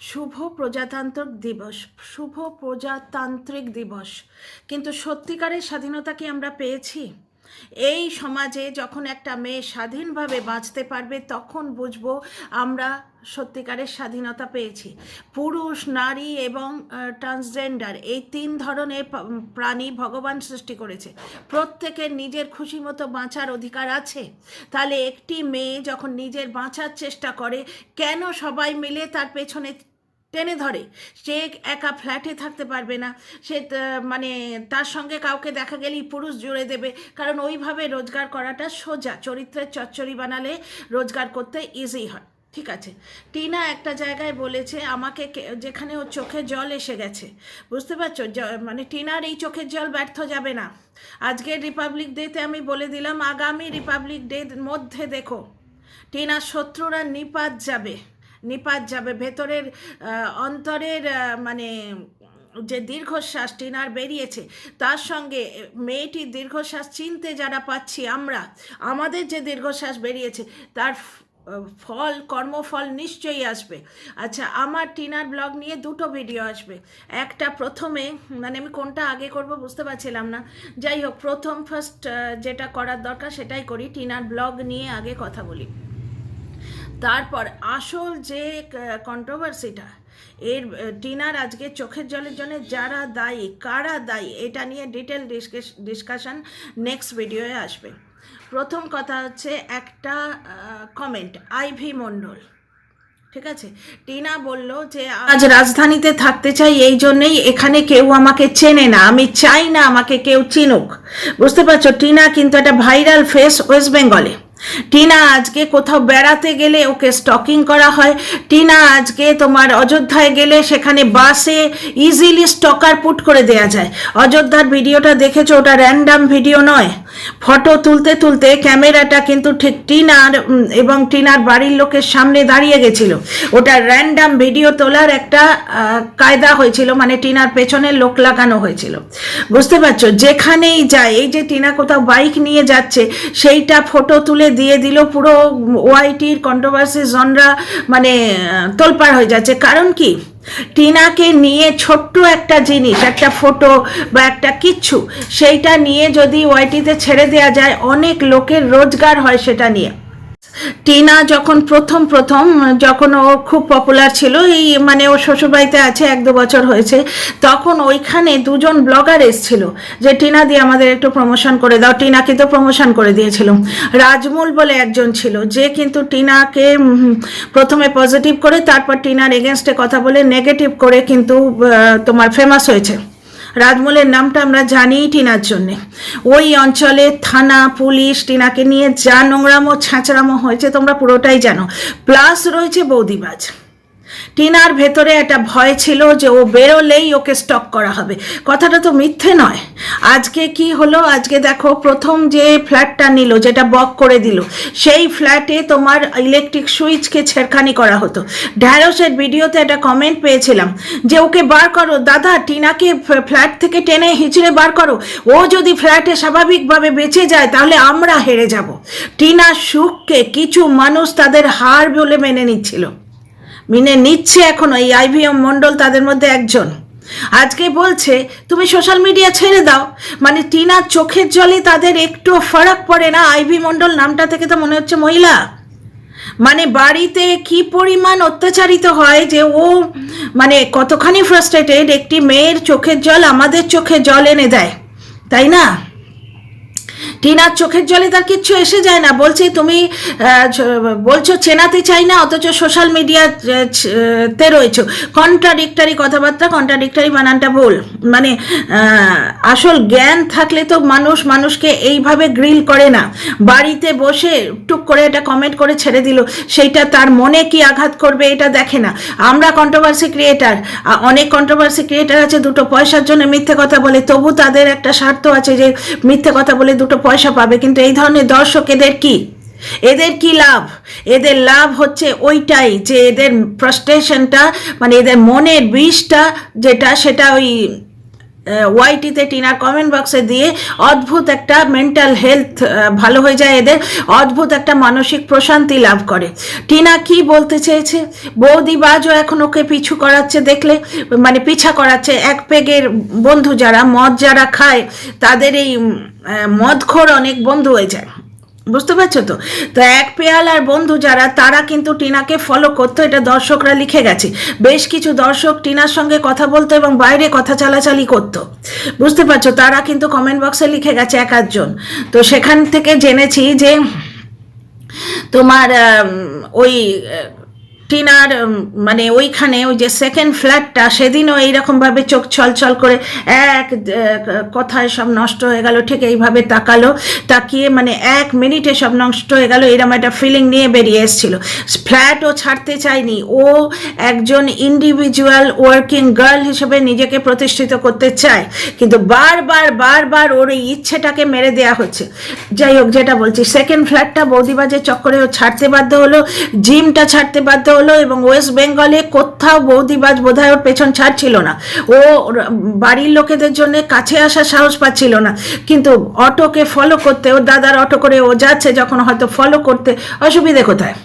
শুভ প্রজাতান্ত্রিক দিবস, শুভ প্রজাতান্ত্রিক দিবস। কিন্তু সত্যিকারের স্বাধীনতা কি আমরা পেয়েছি? এই সমাজে যখন একটা মেয়ে স্বাধীনভাবে বাঁচতে পারবে তখন বুঝবো আমরা সত্যিকারের স্বাধীনতা পেয়েছি। পুরুষ, নারী এবং ট্রান্সজেন্ডার এই তিন ধরনের প্রাণী ভগবান সৃষ্টি করেছে। প্রত্যেকের নিজের খুশি মতো বাঁচার অধিকার আছে। তাহলে একটি মেয়ে যখন নিজের বাঁচার চেষ্টা করে, কেন সবাই মিলে তার পেছনে টেনে ধরে? সে একা ফ্ল্যাটে থাকতে পারবে না, সে মানে তার সঙ্গে কাউকে দেখা গেলেই পুরুষ জুড়ে দেবে, কারণ ওইভাবে রোজগার করাটা সোজা। চরিত্রের চচ্চড়ি বানালে রোজগার করতে ইজি হয়। ঠিক আছে, টিনা একটা জায়গায় বলেছে আমাকে, যেখানে ওর চোখে জল এসে গেছে, বুঝতে পারছো? মানে টিনার এই চোখের জল ব্যর্থ যাবে না। আজকের রিপাবলিক ডেতে আমি বলে দিলাম, আগামী রিপাবলিক ডের মধ্যে দেখো টিনার শত্রুরা নিপাত যাবে। ভেতরের অন্তরের মানে যে দীর্ঘশ্বাস টিনার বেরিয়েছে, তার সঙ্গে মেয়েটির দীর্ঘশ্বাস চিনতে যারা পাচ্ছি আমরা, আমাদের যে দীর্ঘশ্বাস বেরিয়েছে তার কর্মফল নিশ্চয়ই আসবে। আচ্ছা, আমার টিনার ব্লগ নিয়ে দুটো ভিডিও আসবে। একটা প্রথমে, মানে আমি কোনটা আগে করব বুঝতে পারছিলাম না, যাই হোক ফার্স্ট যেটা করার দরকার সেটাই করি। টিনার ব্লগ নিয়ে আগে কথা বলি, তারপর আসল যে কন্ট্রোভার্সিটা, এর টিনার আজকে চোখের জলের জন্য যারা দায়ী, কারা দায়ী, এটা নিয়ে ডিটেল ডিসকাশন নেক্সট ভিডিওয়ে আসবে। প্রথম কথা হচ্ছে একটা কমেন্ট, আইভি মণ্ডল। ঠিক আছে, টিনা বলল যে আজ রাজধানীতে থাকতে চাই, এই জন্যেই এখানে কেউ আমাকে চেনে না, আমি চাই না আমাকে কেউ চিনুক। বুঝতে পারছো, টিনা কিন্তু একটা ভাইরাল ফেস ওয়েস্ট বেঙ্গলে। টিনা আজকে কোথাও বেড়াতে গেলে ওকে স্টকিং করা হয়। টিনা আজকে তোমার অযোধ্যায় গেলে সেখানে বাসে ইজিলি স্টকার পুট করে দেয়া যায়। অযোধ্যার ভিডিওটা দেখেছো, ওটা র্যান্ডাম ভিডিও নয়। ফটো তুলতে তুলতে ক্যামেরাটা কিন্তু ঠিক টিনার এবং টিনার বাড়ির লোকের সামনে দাঁড়িয়ে গেছিল। ওটা র্যান্ডাম ভিডিও তোলার একটা কায়দা হয়েছিল, মানে টিনার পেছনে লোক লাগানো হয়েছিল। বুঝতে পারছো, যেখানেই যায়, এই যে টিনা কোথাও বাইক নিয়ে যাচ্ছে সেইটা ফটো তুলে দিয়ে দিল, পুরো ওয়াইটির কন্ট্রোভার্সি জনরা মানে তোলপাড় হয়ে যাচ্ছে। কারণ কি, টিনাকে নিয়ে ছোট্ট একটা জিনিস, একটা ফটো বা একটা কিচ্ছু, সেইটা নিয়ে যদি ওয়াইটিতে ছেড়ে দেওয়া যায়, অনেক লোকের রোজগার হয় সেটা নিয়ে। টিনা যখন প্রথম যখন ও খুব পপুলার ছিল, এই মানে ও শ্বশুরবাড়িতে আছে 1-2 বছর হয়েছে, তখন ওইখানে দুজন ব্লগার এসেছিল যে টিনা দিয়ে আমাদের একটু প্রমোশন করে দাও। টিনা কিন্তু প্রমোশন করে দিয়েছিল। রাজমূল বলে একজন ছিল, যে কিন্তু টিনাকে প্রথমে পজিটিভ করে তারপর টিনার এগেনস্টে কথা বলে নেগেটিভ করে কিন্তু তোমার ফেমাস হয়েছে। রাজমূলের নামটা আমরা জানি টিনার জন্যে। ওই অঞ্চলে থানা, পুলিশ টিনাকে নিয়ে যা নোংরামো ছাঁচড়ামো হয়েছে তোমরা পুরোটাই জানো। প্লাস রয়েছে বৌদিবাজ। টিনার ভেতরে একটা ভয় ছিল যে ও বেরোলেই ওকে স্টক করা হবে। কথাটা তো মিথ্যে নয়। আজকে কি হলো, আজকে দেখো প্রথম যে ফ্ল্যাটটা নিল, যেটা বক করে দিল, সেই ফ্ল্যাটে তোমার ইলেকট্রিক সুইচকে ছেড়খানি করা হতো। ঢ্যাঁড়সের ভিডিওতে একটা কমেন্ট পেয়েছিলাম যে ওকে বার করো দাদা, টিনাকে ফ্ল্যাট থেকে টেনে হিঁচড়ে বার করো, ও যদি ফ্ল্যাটে স্বাভাবিকভাবে বেঁচে যায় তাহলে আমরা হেরে যাব। টিনার সুখকে কিছু মানুষ তাদের হার বলে মেনে নিচ্ছে এখনো। এই আইভিএম মণ্ডল তাদের মধ্যে একজন। আজকে বলছে তুমি সোশ্যাল মিডিয়া ছেড়ে দাও, মানে টিনার চোখের জলে তাদের একটু ফারাক পড়ে না। আইভি মণ্ডল নামটা থেকে তো মনে হচ্ছে মহিলা। মানে বাড়িতে কি পরিমাণ অত্যাচারিত হয় যে ও মানে কতখানি ফ্রাস্ট্রেটেড, একটি মেয়ের চোখের জল আমাদের চোখে জল এনে দেয়, তাই না? টিনার চোখের জলে তার কিচ্ছু এসে যায় না। বলছে তুমি বলছো চেনাতে চাই না, অথচ সোশ্যাল মিডিয়াতে রয়েছো। কন্ট্রাডিক্টারি কথাবার্তা, কন্ট্রাডিক্টারি বানানটা ভুল। মানে আসল জ্ঞান থাকলে তো মানুষকে এইভাবে গ্রিল করে না। বাড়িতে বসে টুক করে একটা কমেন্ট করে ছেড়ে দিল, সেইটা তার মনে কি আঘাত করবে এটা দেখে না। আমরা কন্ট্রোভার্সি ক্রিয়েটার, অনেক কন্ট্রোভার্সি ক্রিয়েটার আছে দুটো পয়সার জন্য মিথ্যে কথা বলে, তবু তাদের একটা স্বার্থ আছে যে মিথ্যে কথা বলে দুটো পয়সা পাবে। কিন্তু এই ধরনের দর্শক এদের কি লাভ? এদের লাভ হচ্ছে ওইটাই যে এদের ফ্রাস্ট্রেশনটা, মানে এদের মনের বিষটা যেটা, সেটা ওই ওয়াইটিতে টিনার কমেন্ট বক্সে দিয়ে অদ্ভুত একটা মেন্টাল হেলথ ভালো হয়ে যায় এদের, অদ্ভুত একটা মানসিক প্রশান্তি লাভ করে। টিনা কি বলতে চেয়েছে, বৌদিবাজও এখন ওকে পিছু করাচ্ছে দেখলে, মানে পিছা করাচ্ছে। এক পেগের বন্ধু যারা মদ যারা খায় তাদের এই মদখোর অনেক বন্ধু হয়ে যায়, বুঝতে পারছো তো? তো এক পেয়ালার বন্ধু যারা, তারা কিন্তু টিনাকে ফলো করতো, এটা দর্শকরা লিখে গেছে। বেশ কিছু দর্শক টিনার সঙ্গে কথা বলতো এবং বাইরে কথা চালাচালি করতো, বুঝতে পারছো? তারা কিন্তু কমেন্ট বক্সে লিখে গেছে এক আধজন। তো সেখান থেকে জেনেছি যে তোমার ওই টিনার মানে ওইখানে ওই যে সেকেন্ড ফ্ল্যাটটা, সেদিনও এইরকমভাবে চোখ ছলছল করে এক কথায় সব নষ্ট হয়ে গেল, ঠিক এইভাবে তাকালো, তাকিয়ে মানে 1 মিনিটে সব নষ্ট হয়ে গেল, এরকম একটা ফিলিং নিয়ে বেরিয়ে এসেছিল। ফ্ল্যাটও ছাড়তে চায়নি, ও একজন ইন্ডিভিজুয়াল ওয়ার্কিং গার্ল হিসেবে নিজেকে প্রতিষ্ঠিত করতে চায়, কিন্তু বারবার ওর এই ইচ্ছেটাকে মেরে দেওয়া হচ্ছে। যাই হোক, যেটা বলছি, সেকেন্ড ফ্ল্যাটটা বৌদিবাজের চক্করে ও ছাড়তে বাধ্য হলো, জিমটা ছাড়তে বাধ্য হলো, এবং ওয়েস্ট বেঙ্গলে কোথাও বৌদিবাজ বোধহয় ওর পেছন ছাড়ছিল না। ও বাড়ির লোকেদের জন্য কাছে আসার সাহস পাচ্ছিল না, কিন্তু অটোকে ফলো করতে, ওর দাদার অটো করে ও যাচ্ছে যখন, হয়তো ফলো করতে অসুবিধে কোথায়,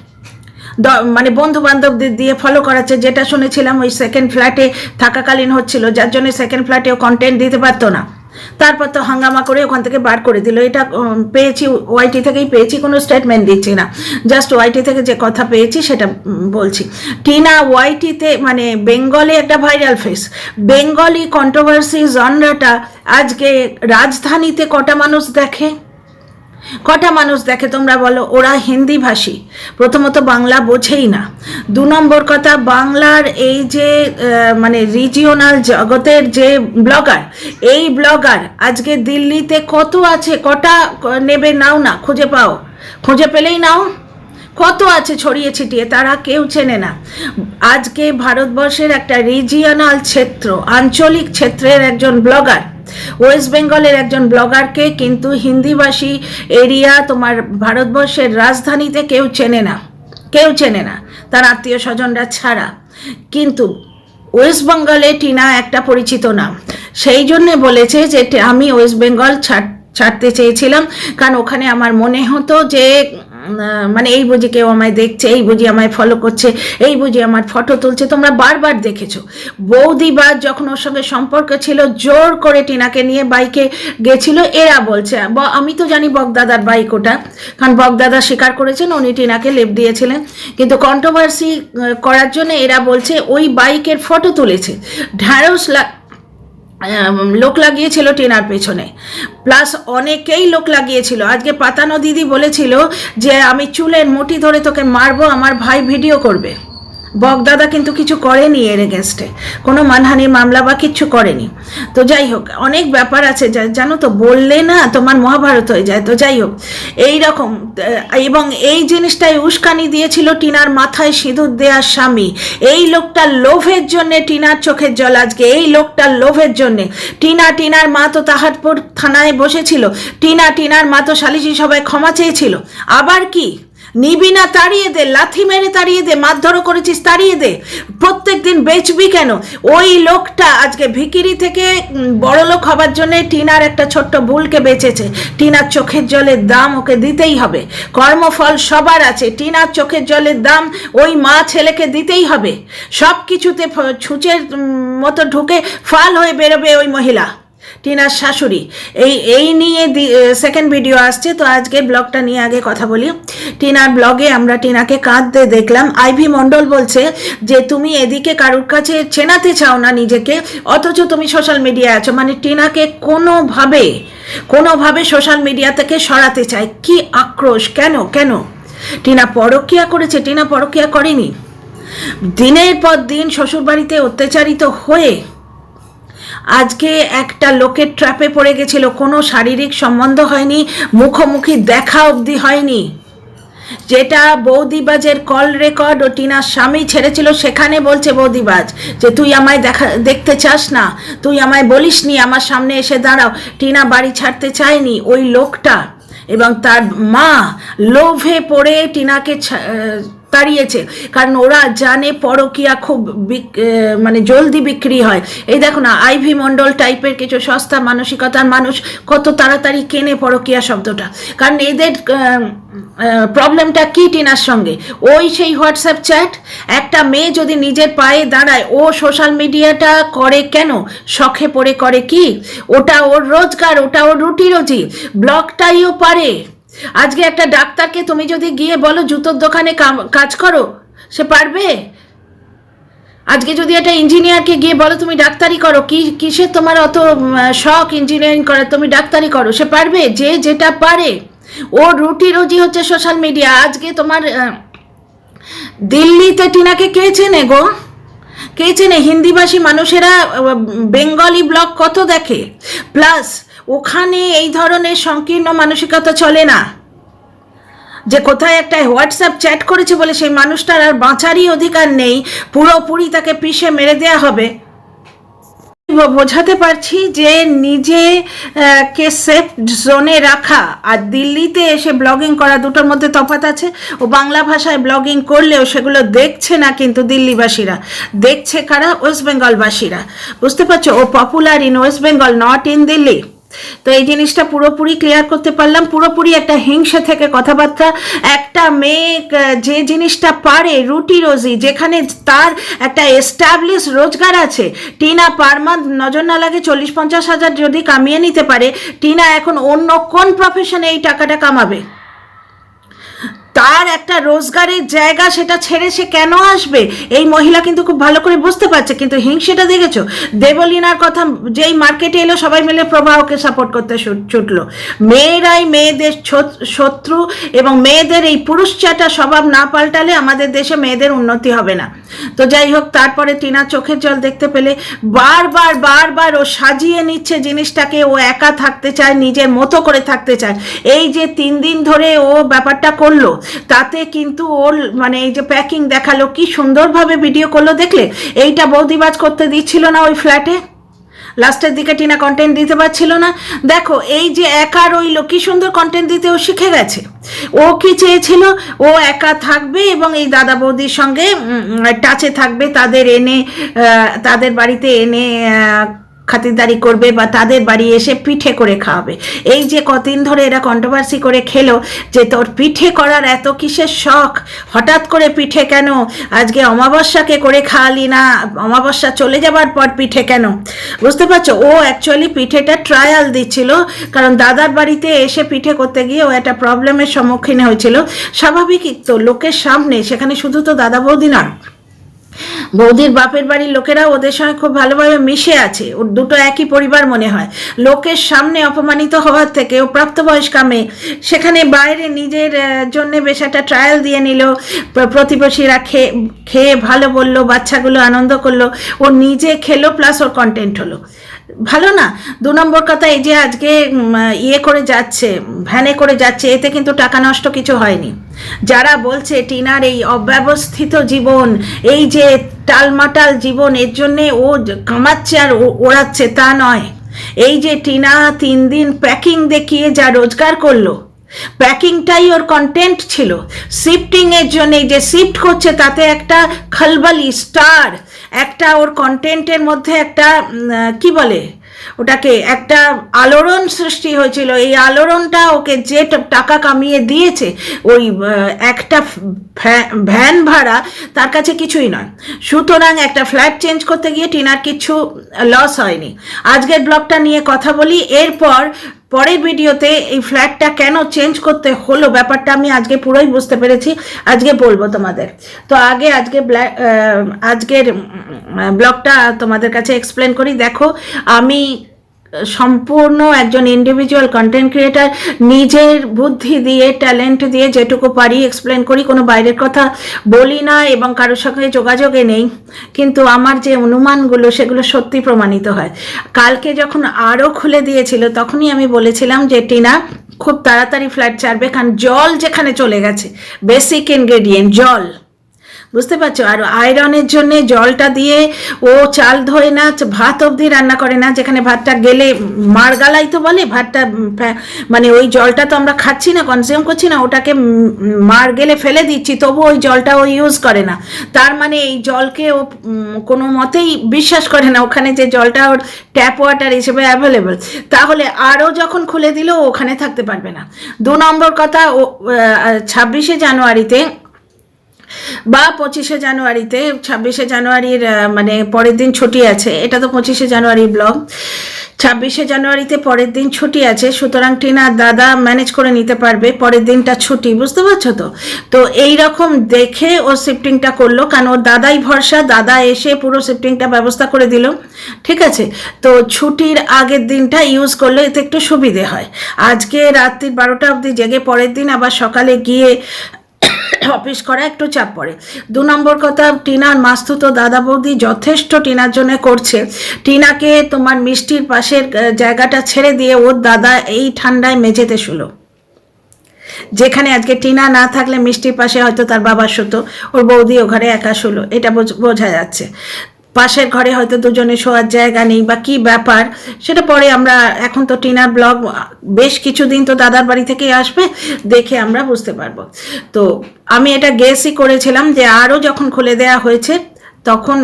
মানে বন্ধু বান্ধবদের দিয়ে ফলো করাচ্ছে, যেটা শুনেছিলাম ওই সেকেন্ড ফ্ল্যাটে থাকাকালীন হচ্ছিল, যার জন্য সেকেন্ড ফ্ল্যাটেও কন্টেন্ট দিতে পারতো না। তারপর তো হাঙ্গামা করে ওখান থেকে বার করে দিল। এটা পেয়েছি ওয়াইটি থেকেই পেয়েছি, কোনো স্টেটমেন্ট দিচ্ছি না, জাস্ট ওয়াইটি থেকে যে কথা পেয়েছি সেটা বলছি। টিনা ওয়াইটিতে মানে বেঙ্গলে একটা ভাইরাল ফেস, বেঙ্গলি কন্ট্রোভার্সি জনরাটা আজকে রাজধানীতে কটা মানুষ দেখে, কটা মানুষ দেখে তোমরা বলো? ওরা হিন্দি ভাষী, প্রথমত বাংলা বোঝেই না। 2 নম্বর কথা, বাংলার এই যে মানে রিজিওনাল জগতের যে ব্লগার, এই ব্লগার আজকে দিল্লিতে কত আছে, কটা নেবে নাও না, খুঁজে পাও, খুঁজে পেলেই নাও, কত আছে ছড়িয়ে ছিটিয়ে, তারা কেউ চেনে না। আজকে ভারতবর্ষের একটা রিজিওনাল ক্ষেত্র, আঞ্চলিক ক্ষেত্রের একজন ব্লগার, ওয়েস্ট বেঙ্গলের একজন ব্লগারকে কিন্তু হিন্দিভাষী এরিয়া তোমার ভারতবর্ষের রাজধানীতে কেউ চেনে না, কেউ চেনে না, তার আত্মীয় স্বজনরা ছাড়া। কিন্তু ওয়েস্ট বেঙ্গলে টিনা একটা পরিচিত নাম, সেই জন্যে বলেছে যে আমি ওয়েস্ট বেঙ্গল ছাড়তে চেয়েছিলাম, কারণ ওখানে আমার মনে হতো যে মানে এই বুঝি কেউ আমায় দেখছে, এই বুঝি আমায় ফলো করছে, এই বুঝি আমার ফটো তুলছে। তোমরা বারবার দেখেছো বৌদিবাজ যখন ওর সঙ্গে সম্পর্ক ছিল, জোর করে টিনাকে নিয়ে বাইকে গেছিল। এরা বলছে, আমি তো জানি বকদাদার বাইক ওটা, কারণ বকদাদা স্বীকার করেছেন উনি টিনাকে লিফট দিয়েছিলেন, কিন্তু কন্ট্রোভার্সি করার জন্য এরা বলছে ওই বাইকের ফটো তুলেছে। ঢ্যাঁড়স লোক লাগিয়েছিল টিনার পেছনে, প্লাস অনেকেই লোক লাগিয়েছিল। আজকে পাতানো দিদি বলেছিল যে আমি চুলের মুঠি ধরে তোকে মারবো, আমার ভাই ভিডিও করবে। বকদাদা কিন্তু কিছু করেনি এর এগেনস্টে, কোনো মানহানি মামলা বা কিচ্ছু করেনি। তো যাই হোক, অনেক ব্যাপার আছে জানো তো, বললে না তোমার মহাভারত হয়ে যায়। তো যাই হোক, এই রকম, এবং এই জিনিসটাই উস্কানি দিয়েছিল টিনার মাথায় সিঁদুর দেওয়ার স্বামী। এই লোকটার লোভের জন্যে টিনার চোখের জল আজকে, এই লোকটার লোভের জন্যে। টিনার মা তো তাহারপুর থানায় বসেছিল, টিনার মা তো সালিশি সবাই ক্ষমা চেয়েছিল। আবার কি নিবি না? তাড়িয়ে দে, লাথি মেরে তাড়িয়ে দে, মারধরও করেছিস তাড়িয়ে দে, প্রত্যেক দিন বেচবি কেন? ওই লোকটা আজকে ভিকিরি থেকে বড়লোক হবার জন্য টিনার একটা ছোট্ট ভুলকে বেঁচেছে। টিনার চোখের জলের দাম ওকে দিতেই হবে, কর্মফল সবার আছে, টিনার চোখের জলের দাম ওই মা ছেলেকে দিতেই হবে। সব কিছুতে ছুঁচের মতো ঢুকে ফাল হয়ে বেরোবে ওই মহিলা, টিনার শাশুড়ি। এই নিয়ে সেকেন্ড ভিডিও আসছে। তো আজকে ব্লগটা নিয়ে আগে কথা বলি। টিনার ব্লগে আমরা টিনাকে কাঁদতে দেখলাম। আইভি মণ্ডল বলছে যে তুমি এদিকে কারুর কাছে চেনাতে চাও না নিজেকে, অথচ তুমি সোশ্যাল মিডিয়ায় আছো, মানে টিনাকে কোনোভাবে সোশ্যাল মিডিয়া থেকে সরাতে চায়। কি আক্রোশ! কেন টিনা পরকীয়া করেছে? টিনা পরকীয়া করেনি। দিনের পর দিন শ্বশুরবাড়িতে অত্যাচারিত হয়ে আজকে একটা লোকের ট্র্যাপে পড়ে গেছিল, কোনো শারীরিক সম্বন্ধ হয়নি, মুখোমুখি দেখা অবধি হয়নি। যেটা বৌদিবাজের কল রেকর্ড ও টিনার স্বামী ছেড়েছিল, সেখানে বলছে বৌদিবাজ যে তুই আমায় দেখতে চাস না, তুই আমায় বলিসনি আমার সামনে এসে দাঁড়াও। টিনা বাড়ি ছাড়তে চায়নি। ওই লোকটা এবং তার মা লোভে পড়ে টিনাকে তাড়িয়েছে, কারণ ওরা জানে পরকীয়া খুব মানে জলদি বিক্রি হয়। এই দেখো না, আইভি মণ্ডল টাইপের কিছু সস্তা মানসিকতার মানুষ কত তাড়াতাড়ি কেনে পরকীয়া শব্দটা, কারণ এদের প্রবলেমটা কি টিনার সঙ্গে, ওই সেই হোয়াটসঅ্যাপ চ্যাট। একটা মেয়ে যদি নিজের পায়ে দাঁড়ায়, ও সোশ্যাল মিডিয়াটা করে কেন? শখে পড়ে করে কি? ওটা ওর রোজগার, ওটা ওর রুটি রুজি, ব্লগটাইও পারে। আজকে একটা ডাক্তারকে তুমি যদি গিয়ে বলো জুতোর দোকানে কাজ করো, সে পারবে? আজকে যদি একটা ইঞ্জিনিয়ারকে গিয়ে বলো তুমি ডাক্তারি করো, কিসের তোমার অত শখ ইঞ্জিনিয়ারিং করার, তুমি ডাক্তারি করো, সে পারবে? যে যেটা পারে, ওর রুটি রুজি হচ্ছে সোশ্যাল মিডিয়া। আজকে তোমার দিল্লিতে টিনাকে কে চেনে গো? কে চেনে? হিন্দিভাষী মানুষেরা বেঙ্গলি ব্লগ কত দেখে, প্লাস ওখানে এই ধরনের সংকীর্ণ মানসিকতা চলে না যে কোথায় একটা হোয়াটসঅ্যাপ চ্যাট করেছে বলে সেই মানুষটার আর বাঁচারই অধিকার নেই, পুরোপুরি তাকে পিষে মেরে দেয়া হবে। বোঝাতে পারছি যে নিজে কে সেফ জোনে রাখা আর দিল্লিতে এসে ব্লগিং করা, দুটোর মধ্যে তফাৎ আছে। ও বাংলা ভাষায় ব্লগিং করলেও সেগুলো দেখছে না কিন্তু দিল্লিবাসীরা, দেখছে কারা? ওয়েস্ট বেঙ্গলবাসীরা। বুঝতে পারছো? ও popular in West Bengal, not in Delhi. তো এই জিনিসটা পুরোপুরি ক্লিয়ার করতে পারলাম। পুরোপুরি একটা হিংসা থেকে কথাবার্তা। একটা মেয়ে যে জিনিসটা পারে, রুটি রোজি, যেখানে তার একটা এস্টাবলিশ রোজগার আছে, টিনা পার মান্থ নজর না লাগে 40-50 হাজার যদি কামিয়ে নিতে পারে, টিনা এখন অন্য কোন প্রফেশনে এই টাকাটা কামাবে? তার একটা রোজগারের জায়গা, সেটা ছেড়ে সে কেন আসবে? এই মহিলা কিন্তু খুব ভালো করে বুঝতে পারছে। কিন্তু হিংসেটা দেখেছো? দেবলীনার কথা যেই মার্কেটে এলো, সবাই মিলে প্রবাহকে সাপোর্ট করতে ছুটলো। মেয়েরাই মেয়েদের শত্রু, এবং মেয়েদের এই পুরুষচাটা স্বভাব না পাল্টালে আমাদের দেশে মেয়েদের উন্নতি হবে না। তো যাই হোক, তারপরে টিনা চোখের জল দেখতে পেলে বারবার ও সাজিয়ে নিচ্ছে জিনিসটাকে। ও একা থাকতে চায়, নিজের মতো করে থাকতে চায়। এই যে 3 দিন ধরে ও ব্যাপারটা করলো, তাতে কিন্তু ওর মানে এই যে প্যাকিং দেখালো, কি সুন্দরভাবে ভিডিও করলো, দেখলে? এইটা বৌদিবাজ করতে দিচ্ছিল না ওই ফ্ল্যাটে, লাস্টের দিকে টিনা কন্টেন্ট দিতে পারছিল না। দেখো, এই যে একা রইলো, কি সুন্দর কন্টেন্ট দিতে ও শিখে গেছে। ও কি চেয়েছিল? ও একা থাকবে এবং এই দাদা বৌদির সঙ্গে টাচে থাকবে, তাদের এনে তাদের বাড়িতে এনে খাতিরদারি করবে, বা তাদের বাড়ি এসে পিঠে করে খাওয়াবে। এই যে কদিন ধরে এরা কন্ট্রোভার্সি করে খেলো যে তোর পিঠে করার এত কিসের শখ, হঠাৎ করে পিঠে কেন, আজকে অমাবস্যাকে করে খাওয়ালি না, অমাবস্যা চলে যাবার পর পিঠে কেন? বুঝতে পারছো? ও অ্যাকচুয়ালি পিঠেটা ট্রায়াল দিচ্ছিল, কারণ দাদার বাড়িতে এসে পিঠে করতে গিয়ে ও একটা প্রবলেমের সম্মুখীন হয়েছিল। স্বাভাবিকই তো, লোকের সামনে, সেখানে শুধু তো দাদা বৌদি না, বৌদির বাপের বাড়ির লোকেরা ওদের সঙ্গে খুব ভালোভাবে মিশে আছে, ওর দুটো একই পরিবার মনে হয়। লোকের সামনে অপমানিত হওয়ার থেকে ও প্রাপ্তবয়স্কা মেয়ে, সেখানে বাইরে নিজের জন্য বেশ একটা ট্রায়াল দিয়ে নিল, প্রতিবেশীরা খেয়ে ভালো বললো, বাচ্চাগুলো আনন্দ করলো, ও নিজে খেলো, প্লাস ওর কন্টেন্ট হলো। ভালো না? 2 নম্বর কথা, এই যে আজকে করে যাচ্ছে, ভ্যানে করে যাচ্ছে, এতে কিন্তু টাকা নষ্ট কিছু হয়নি। যারা বলছে টিনার এই অব্যবস্থিত জীবন, এই যে টালমাটাল জীবন, এর জন্যে ও কামাচ্ছে আর ওড়াচ্ছে, তা নয়। এই যে টিনা 3 দিন প্যাকিং দেখিয়ে যা রোজগার করলো, প্যাকিংটাই ওর কন্টেন্ট ছিল। শিফটিংয়ের জন্য যে শিফট করছে, তাতে একটা খলবলি স্টার, একটা ওর কন্টেন্টের মধ্যে একটা কি বলে ওটাকে, একটা আলোড়ন সৃষ্টি হয়েছিল। এই আলোড়নটা ওকে যে টাকা কামিয়ে দিয়েছে, ওই একটা ভ্যান ভাড়া তার কাছে কিছুই নয়। সুতরাং একটা ফ্ল্যাট চেঞ্জ করতে গিয়ে টিনার কিছু লস হয়নি। আজকের ব্লগটা নিয়ে কথা বলি, এরপর পরের ভিডিওতে এই ফ্ল্যাটটা কেন চেঞ্জ করতে হলো ব্যাপারটা আমি আজকে পুরোই বুঝতে পেরেছি, আজকে বলবো তোমাদের। তো আজকের ব্লগটা তোমাদের কাছে এক্সপ্লেন করি। দেখো, আমি সম্পূর্ণ একজন ইন্ডিভিজুয়াল কন্টেন্ট ক্রিয়েটার, নিজের বুদ্ধি দিয়ে, ট্যালেন্ট দিয়ে যেটুকু পারি এক্সপ্লেন করি, কোনো বাইরের কথা বলি না এবং কারোর সঙ্গে যোগাযোগে নেই। কিন্তু আমার যে অনুমানগুলো, সেগুলো সত্যি প্রমাণিত হয়। কালকে যখন আরও খুলে দিয়েছিল, তখনই আমি বলেছিলাম যে টিনা খুব তাড়াতাড়ি ফ্ল্যাট ছাড়বে, কারণ জল যেখানে চলে গেছে, বেসিক ইনগ্রেডিয়েন্ট জল, বুঝতে পারছো? আর আয়রনের জন্য জলটা দিয়ে ও চাল ধোয় না, ভাত অবধি রান্না করে না, যেখানে ভাতটা গেলে মার গালাই তো বলে ভাতটা, মানে ওই জলটা তো আমরা খাচ্ছি না, কনজিউম করছি না, ওটাকে মার গেলে ফেলে দিচ্ছি, তবু ওই জলটা ও ইউজ করে না। তার মানে এই জলকে ও কোনো মতেই বিশ্বাস করে না ওখানে যে জলটা ওর ট্যাপ ওয়াটার হিসেবে অ্যাভেলেবল। তাহলে আরও যখন খুলে দিল ও ওখানে থাকতে পারবে না। 2 নম্বর কথা, ও 26শে জানুয়ারিতে বা 25শে জানুয়ারিতে, 26শে জানুয়ারির মানে পরের দিন ছুটি আছে, এটা তো 25শে জানুয়ারির ব্লগ, 26শে জানুয়ারিতে পরের দিন ছুটি আছে, সুতরাং টিনার দাদা ম্যানেজ করে নিতে পারবে, পরের দিনটা ছুটি, বুঝতে পারছো তো? তো এই রকম দেখে ও শিফটিংটা করলো, কারণ ওর দাদাই ভরসা, দাদা এসে পুরো শিফটিংটা ব্যবস্থা করে দিল, ঠিক আছে? তো ছুটির আগের দিনটা ইউজ করলে এতে একটু সুবিধে হয়। আজকে রাত্রি 12টা অবধি জেগে পরের দিন আবার সকালে গিয়ে অফিস করা একটু চাপ পড়ে। 2 নম্বর কথা, টিনার মাস্তুতো দাদা বৌদি যথেষ্ট টিনার জন্য করছে। টিনাকে তোমার মিষ্টির পাশের জায়গাটা ছেড়ে দিয়ে ওর দাদা এই ঠান্ডায় মেঝেতে শুলো, যেখানে আজকে টিনা না থাকলে মিষ্টির পাশে হয়তো তার বাবা শুতো, ওর বৌদি ও ঘরে একা শুলো, এটা বোঝা যাচ্ছে। পাশের ঘরে হয়তো দুজনে শোয়ার জায়গা নেই বা কি ব্যাপার, সেটা পরে আমরা, এখন তো টিনার ব্লগ বেশ কিছুদিন তো দাদার বাড়ি থেকেই আসবে, দেখে আমরা বুঝতে পারবো। তো আমি এটা গেসই করেছিলাম যে আরও যখন খুলে দেওয়া হয়েছে তখন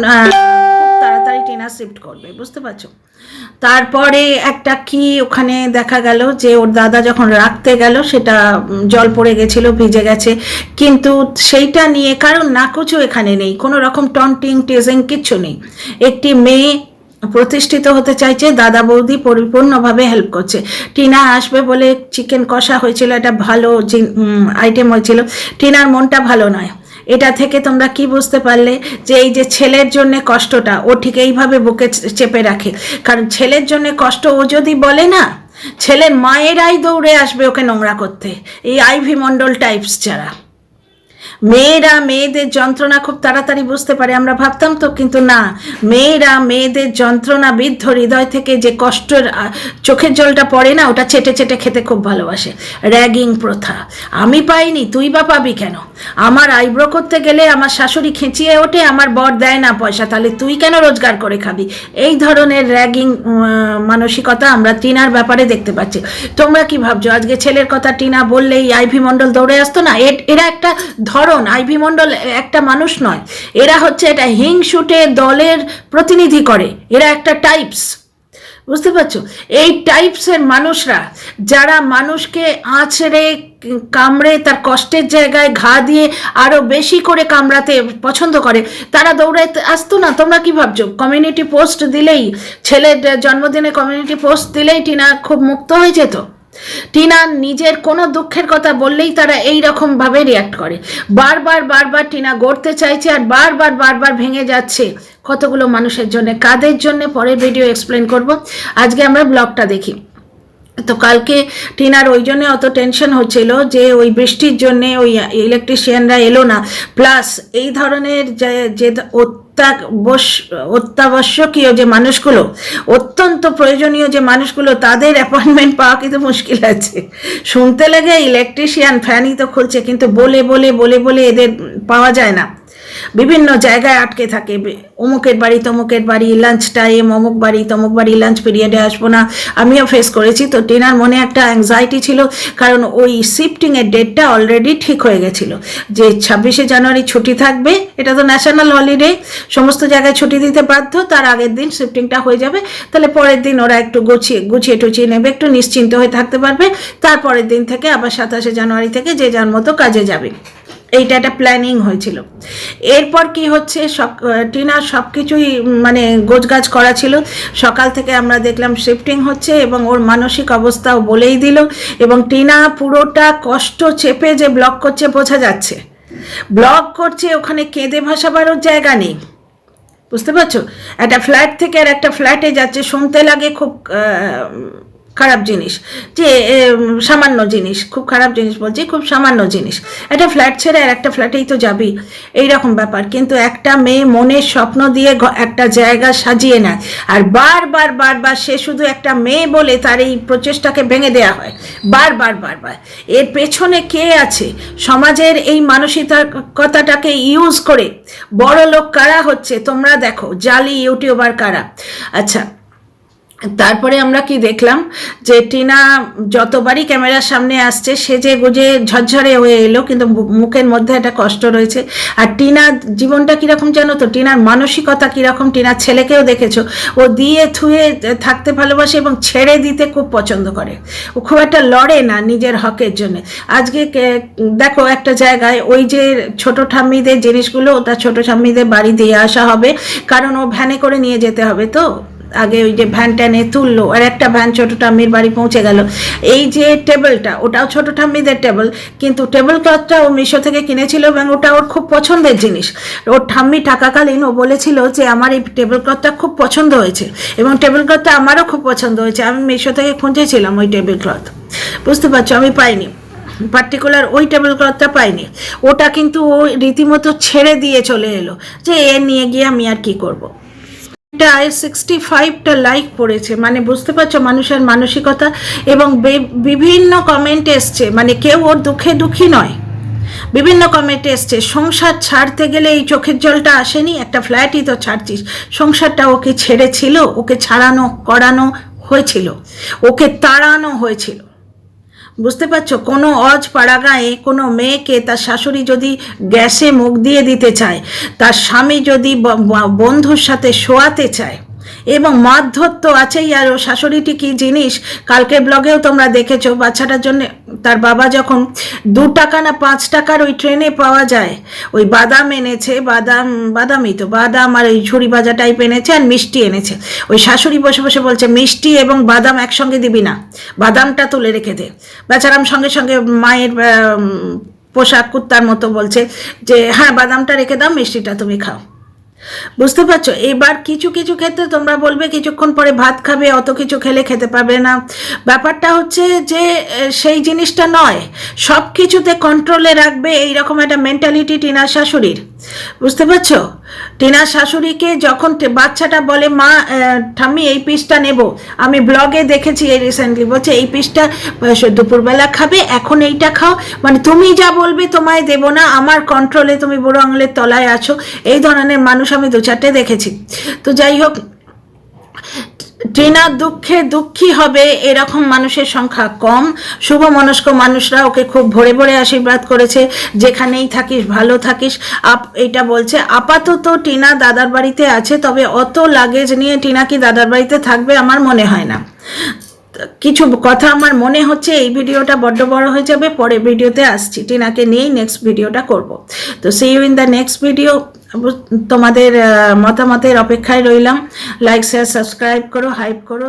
খুব তাড়াতাড়ি টিনা শিফট করবে, বুঝতে পারছো? তারপরে একটা কি ওখানে দেখা গেল যে ওর দাদা যখন রাখতে গেল সেটা জল পড়ে গেছিল, ভিজে গেছে, কিন্তু সেইটা নিয়ে কারণ নাকচু এখানে নেই, কোনো রকম টন্টিং টেজিং কিচ্ছু নেই। একটি মেয়ে প্রতিষ্ঠিত হতে চাইছে, দাদা বৌদি পরিপূর্ণভাবে হেল্প করছে। টিনা আসবে বলে চিকেন কষা হয়েছিল, এটা ভালো আইটেম হয়েছিল, টিনার মনটা ভালো নয়। এটা থেকে তোমরা কি বুঝতে পারলে যে এই যে ছেলের জন্য কষ্টটা ও ঠিক এইভাবে বুকে চেপে রাখে, কারণ ছেলের জন্য কষ্ট ও যদি বলে না, ছেলের মায়েরাই দৌড়ে আসবে ওকে নোংরা করতে, এই আইভি মণ্ডল টাইপস যারা। মেয়েরা মেয়েদের যন্ত্রণা খুব তাড়াতাড়ি বুঝতে পারে, আমরা ভাবতাম তো, কিন্তু না, মেয়েরা মেয়েদের যন্ত্রণা বিদ্ধ হৃদয় থেকে যে কষ্টের চোখের জলটা পড়ে না, ওটা চেটে চেটে খেতে খুব ভালোবাসে। র্যাগিং প্রথা আমি পাইনি, তুই বা পাবি কেন? আমার আইব্রো করতে গেলে আমার শাশুড়ি খেঁচিয়ে ওঠে, আমার বর দেয় না পয়সা, তাহলে তুই কেন রোজগার করে খাবি? এই ধরনের র্যাগিং মানসিকতা আমরা টিনার ব্যাপারে দেখতে পাচ্ছি। তোমরা কি ভাবছো আজকে ছেলের কথা টিনা বললেই আইভি মণ্ডল দৌড়ে আসতো না? এরা একটা ধরন, আইভি মণ্ডল একটা মানুষ নয়, এরা হচ্ছে এটা হিংসুটে দলের প্রতিনিধি করে, এরা একটা টাইপস, বুঝতে পারছো? এই টাইপসের মানুষরা যারা মানুষকে আঁচড়ে কামড়ে তার কষ্টের জায়গায় ঘা দিয়ে আরও বেশি করে কামড়াতে পছন্দ করে, তারা দৌড়ে আসতো না? তোমরা কি ভাবছো কমিউনিটি পোস্ট দিলেই, ছেলের জন্মদিনে কমিউনিটি পোস্ট দিলেই টিনা খুব মুক্ত হয়ে যেত? টিনা নিজের কোনো দুঃখের কথা বললেই তারা এই রকমভাবে রিয়াক্ট করে। বারবার বারবার টিনা গড়তে চাইছে আর বারবার বারবার ভেঙে যাচ্ছে কতগুলো মানুষের জন্য, কাদের জন্য পরের ভিডিও এক্সপ্লেন করব। আজকে আমরা ব্লগটা দেখি। তো কালকে টিনার ওই জন্য অত টেনশন হচ্ছিল যে ওই বৃষ্টির জন্যে ওই ইলেকট্রিশিয়ানরা এলো না, প্লাস এই ধরনের যে অত্যাবশ্যকীয় যে মানুষগুলো, অত্যন্ত প্রয়োজনীয় যে মানুষগুলো, তাদের অ্যাপয়েন্টমেন্ট পাওয়া কিন্তু মুশকিল আছে। শুনতে লাগে ইলেকট্রিশিয়ান, ফ্যানই তো খুলছে, কিন্তু বলে বলে বলে বলে এদের পাওয়া যায় না, বিভিন্ন জায়গায় আটকে থাকে, অমুকের বাড়ি তমুকের বাড়ি, লাঞ্চ টাইম অমুক বাড়ি তমুক বাড়ি, লাঞ্চ পিরিয়ডে আসবো না, আমিও ফেস করেছি। তো টিনার মনে একটা অ্যাংজাইটি ছিল, কারণ ওই শিফটিংয়ের ডেটটা অলরেডি ঠিক হয়ে গেছিল যে 26শে জানুয়ারি ছুটি থাকবে, এটা তো ন্যাশনাল হলিডে, সমস্ত জায়গায় ছুটি দিতে বাধ্য, তার আগের দিন শিফটিংটা হয়ে যাবে, তাহলে পরের দিন ওরা একটু গুছিয়ে টুচিয়ে নেবে, একটু নিশ্চিন্ত হয়ে থাকতে পারবে, তারপরের দিন থেকে আবার 27শে জানুয়ারি থেকে যে যার মতো কাজে যাবে। এইটা একটা প্ল্যানিং হয়েছিল। এরপর কি হচ্ছে, টিনার সব কিছুই মানে গোছগাছ করা ছিল, সকাল থেকে আমরা দেখলাম শিফটিং হচ্ছে এবং ওর মানসিক অবস্থাও বলেই দিল, এবং টিনা পুরোটা কষ্ট চেপে যে ব্লগ করছে বোঝা যাচ্ছে, ব্লগ করছে, ওখানে কেঁদে ভাসাবারও জায়গা নেই, বুঝতে পারছো? একটা ফ্ল্যাট থেকে আর একটা ফ্ল্যাটে যাচ্ছে, শুনতে লাগে খুব খারাপ জিনিস, যে সামান্য জিনিস, খুব খারাপ জিনিস বলছি, খুব সামান্য জিনিস, একটা ফ্ল্যাট ছেড়ে আর একটা ফ্ল্যাটেই তো যাবি, এইরকম ব্যাপার। কিন্তু একটা মেয়ে মনের স্বপ্ন দিয়ে একটা জায়গা সাজিয়ে নেয়, আর বারবার বারবার সে শুধু একটা মেয়ে বলে তার এই প্রচেষ্টাকে ভেঙে দেওয়া হয় বারবার বারবার। এর পেছনে কে আছে? সমাজের এই মানসিকতাটাকে ইউজ করে বড় লোক কারা হচ্ছে তোমরা দেখো, জালি ইউটিউবার কারা। আচ্ছা, তারপরে আমরা কি দেখলাম, যে টিনা যতবারই ক্যামেরার সামনে আসছে সেজে গুজে ঝরঝরে হয়ে এলো, কিন্তু মুখের মধ্যে একটা কষ্ট রয়েছে। আর টিনার জীবনটা কীরকম জানো তো, টিনার মানসিকতা কীরকম, টিনার ছেলেকেও দেখেছো, ও দিয়ে থুয়ে থাকতে ভালোবাসে এবং ছেড়ে দিতে খুব পছন্দ করে, ও খুব একটা লড়ে না নিজের হকের জন্য। আজকে দেখো একটা জায়গায় ওই যে ছোট ঠাম্মিদের জিনিসগুলো তার ছোট ঠাম্মিদের বাড়ি দিয়ে আসা হবে, কারণ ও ভ্যানে করে নিয়ে যেতে হবে। তো আগে ওই যে ভ্যান ট্যানে তুললো, আর একটা ভ্যান ছোটো ঠাম্মির বাড়ি পৌঁছে গেল। এই যে টেবিলটা, ওটাও ছোটো ঠাম্মিদের টেবিল, কিন্তু টেবিল ক্লথটা ও মিশো থেকে কিনেছিল এবং ওটা ওর খুব পছন্দের জিনিস। ওর ঠাম্মি থাকাকালীন ও বলেছিল যে আমার এই টেবিল ক্লথটা খুব পছন্দ হয়েছে, এবং টেবিল ক্লথটা আমারও খুব পছন্দ হয়েছে, আমি মিশো থেকে খুঁজেছিলাম ওই টেবিল ক্লথ, বুঝতে পারছো, আমি পাইনি, পার্টিকুলার ওই টেবিল ক্লথটা পাইনি। ওটা কিন্তু ও রীতিমতো ছেড়ে দিয়ে চলে এলো, যে এ নিয়ে গিয়ে আমি আর কি করবো। 65টা লাইক পড়েছে, মানে বুঝতে পারছো মানুষের মানসিকতা। এবং বিভিন্ন কমেন্ট এসছে, মানে কেউ ওর দুঃখে দুঃখী নয়, বিভিন্ন কমেন্ট এসছে, সংসার ছাড়তে গেলে এই চোখের জলটা আসেনি, একটা ফ্ল্যাটই তো ছাড়ছিস, সংসারটা ওকে ছেড়েছিল, ওকে ছাড়ানো করানো হয়েছিল, ওকে তাড়ানো হয়েছিল, বুঝতে পারছো। কোনো পাড়া গায়ে কোনো মেয়েকে তার শাশুড়ি যদি গ্যাসে মুখ দিয়ে দিতে চায়, তার স্বামী যদি বন্ধুর সাথে শোয়াতে চায়, এবং মারধর তো আছেই। আর ও শাশুড়িটি কী জিনিস, কালকের ব্লগেও তোমরা দেখেছো, বাচ্চাটার জন্য তার বাবা যখন 2 টাকা না 5 টাকার ওই ট্রেনে পাওয়া যায় ওই বাদাম এনেছে, বাদামই তো, বাদাম আর ওই ঝুড়ি ভাজা টাইপ এনেছে, আর মিষ্টি এনেছে। ওই শাশুড়ি বসে বসে বলছে মিষ্টি এবং বাদাম একসঙ্গে দিবি না, বাদামটা তুলে রেখে দে। বেচারাম সঙ্গে সঙ্গে মায়ের পোশাক কুত্তার মতো বলছে যে হ্যাঁ বাদামটা রেখে দাও, মিষ্টিটা তুমি খাও, বুঝতে পারছো। এবার কিছু কিছু ক্ষেত্রে তোমরা বলবে কিছুক্ষণ পরে ভাত খাবে, অত কিছু খেলে খেতে পারবে না। ব্যাপারটা হচ্ছে যে সেই জিনিসটা নয়, সব কিছুতে কন্ট্রোলে রাখবে এইরকম একটা মেন্টালিটি টিনার শাশুড়ির, বুঝতে পারছো। টিনার শাশুড়িকে যখন বাচ্চাটা বলে মা ঠাম্মি এই পিসটা নেব, আমি ব্লগে দেখেছি এই রিসেন্টলি, বলছে এই পিসটা দুপুরবেলা খাবে, এখন এইটা খাও, মানে তুমি যা বলবে তোমায় দেব না, আমার কন্ট্রোলে, তুমি বুড়ো আঙুলের তলায় আছো, এই ধরনের মানুষ আমি 2-4টে দেখেছি। তো যাই হোক, টিনার দুঃখে দুঃখী হবে এরকম মানুষের সংখ্যা কম। শুভ মনস্ক মানুষরা ওকে খুব ভরে ভরে আশীর্বাদ করেছে, যেখানেই থাকিস ভালো থাকিস। এটা বলছে আপাতত টিনা দাদার বাড়িতে আছে, তবে অত লাগেজ নিয়ে টিনা কি দাদার বাড়িতে থাকবে আমার মনে হয় না। কিছু কথা আমার মনে হচ্ছে এই ভিডিওটা বড্ড বড় হয়ে যাবে, পরে ভিডিওতে আসছি, টিনাকে নিয়েই নেক্সট ভিডিওটা করব। তো see you in the next video. তোমাদের মতামতের অপেক্ষায় রইলাম। লাইক শেয়ার সাবস্ক্রাইব করো, হাইপ করো।